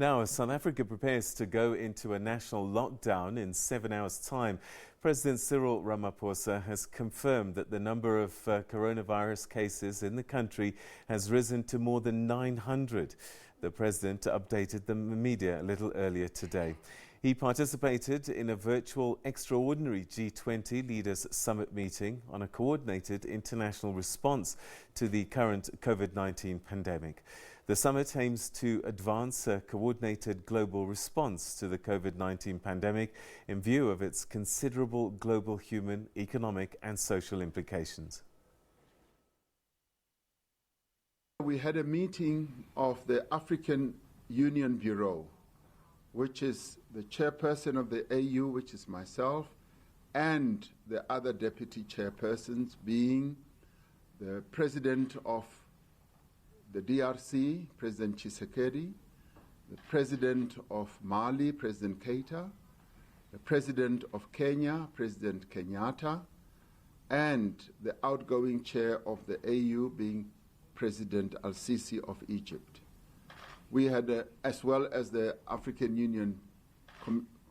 Now, as South Africa prepares to go into a national lockdown in 7 hours' time, President Cyril Ramaphosa has confirmed that the number of coronavirus cases in the country has risen to more than 900. The president updated the media a little earlier today. He participated in a virtual Extraordinary G20 Leaders Summit meeting on a coordinated international response to the current COVID-19 pandemic. The summit aims to advance a coordinated global response to the COVID-19 pandemic in view of its considerable global human, economic and social implications. We had a meeting of the African Union Bureau, which is the chairperson of the AU, which is myself, and the other deputy chairpersons, being the president of the DRC, President Tshisekedi, the president of Mali, President Keita, the president of Kenya, President Kenyatta, and the outgoing chair of the AU being President Al-Sisi of Egypt. We had, as well as the African Union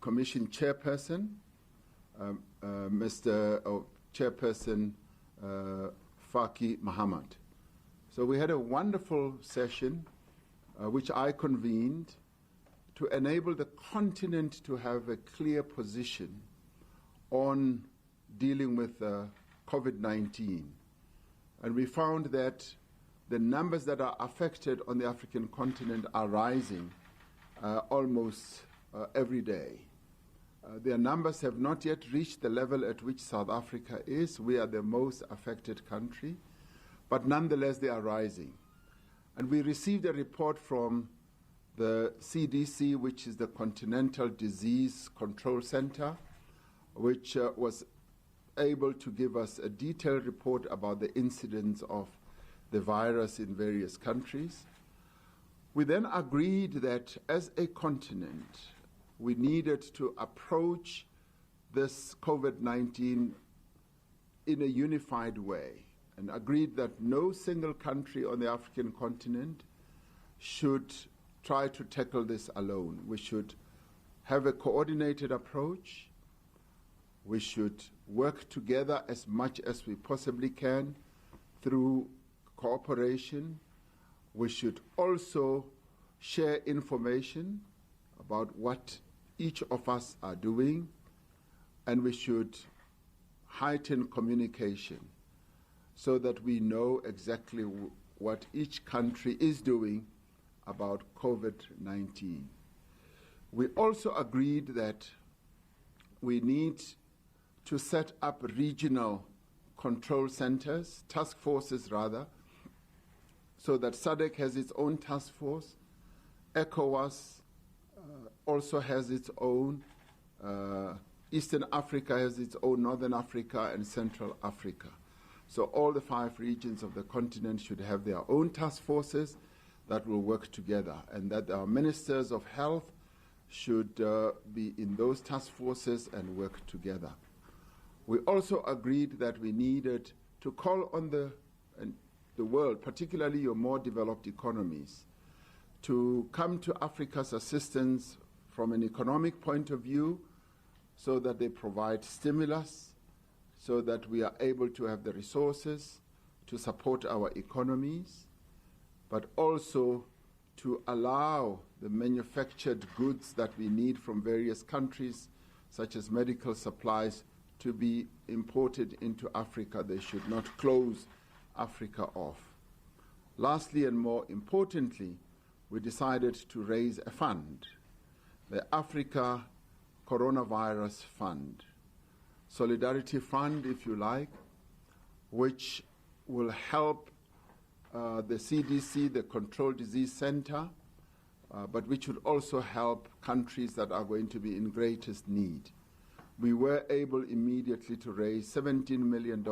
Commission chairperson, Chairperson Faki Mahamat. So we had a wonderful session, which I convened to enable the continent to have a clear position on dealing with COVID-19. And we found that the numbers that are affected on the African continent are rising almost every day. Their numbers have not yet reached the level at which South Africa is. We are the most affected country, but nonetheless they are rising. And we received a report from the CDC, which is the Continental Disease Control Center, which was able to give us a detailed report about the incidence of the virus in various countries. We then agreed that as a continent, we needed to approach this COVID-19 in a unified way, and agreed that no single country on the African continent should try to tackle this alone. We should have a coordinated approach. We should work together as much as we possibly can through cooperation. We should also share information about what each of us are doing, and we should heighten communication so that we know exactly what each country is doing about COVID-19. We also agreed that we need to set up regional control centers, task forces rather, so that SADC has its own task force, ECOWAS also has its own, Eastern Africa has its own, Northern Africa and Central Africa. So all the 5 regions of the continent should have their own task forces that will work together, and that our ministers of health should be in those task forces and work together. We also agreed that we needed to call on the world, particularly your more developed economies, to come to Africa's assistance from an economic point of view, so that they provide stimulus, so that we are able to have the resources to support our economies, but also to allow the manufactured goods that we need from various countries, such as medical supplies, to be imported into Africa. They should not close Africa off. Lastly, and more importantly, we decided to raise a fund, the Africa Coronavirus Fund, Solidarity Fund, if you like, which will help the CDC, the Control Disease Center, but which would also help countries that are going to be in greatest need. We were able immediately to raise $17 million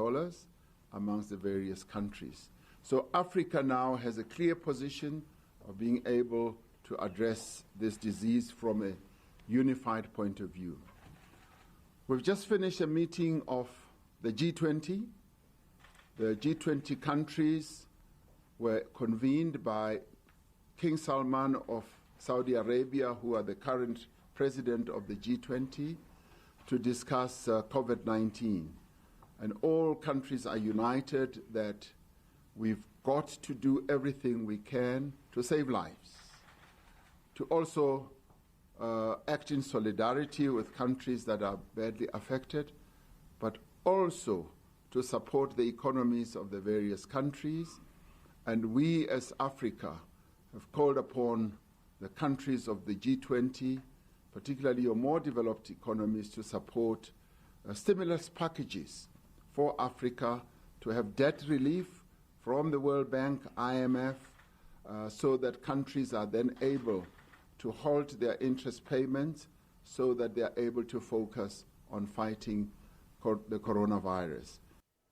amongst the various countries. So Africa now has a clear position of being able to address this disease from a unified point of view. We've just finished a meeting of the G20. The G20 countries were convened by King Salman of Saudi Arabia, who are the current president of the G20, to discuss COVID-19. And all countries are united that we've got to do everything we can to save lives, to also act in solidarity with countries that are badly affected, but also to support the economies of the various countries. And we as Africa have called upon the countries of the G20, particularly your more developed economies, to support stimulus packages for Africa, to have debt relief from the World Bank, IMF, so that countries are then able to halt their interest payments so that they are able to focus on fighting the coronavirus.